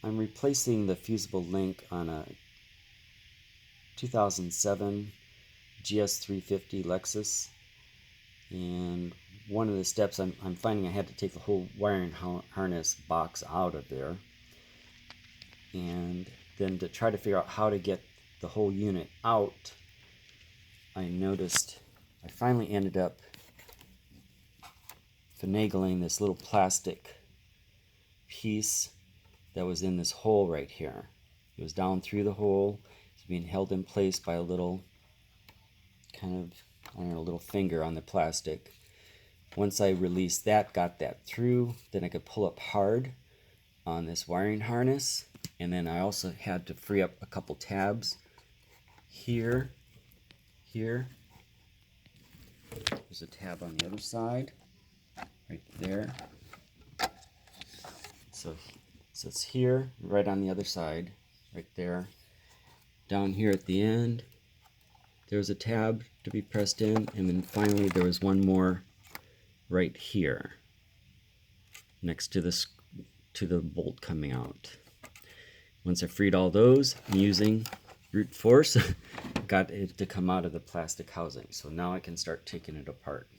I'm replacing the Fusible Link on a 2007 GS350 Lexus, and one of the steps I'm finding I had to take the whole wiring harness box out of there, and then to try to figure out how to get the whole unit out, I noticed I finally ended up finagling this little plastic piece that was in this hole right here. It was down through the hole. It's being held in place by a little kind of, I don't know, little finger on the plastic. Once I released that, got that through, then I could pull up hard on this wiring harness. And then I also had to free up a couple tabs here. There's a tab on the other side, right there. So it's here, right on the other side, right there. Down here at the end, there's a tab to be pressed in, and then finally there was one more right here, next to this, to the bolt coming out. Once I freed all those, I'm using brute force, got it to come out of the plastic housing. So now I can start taking it apart.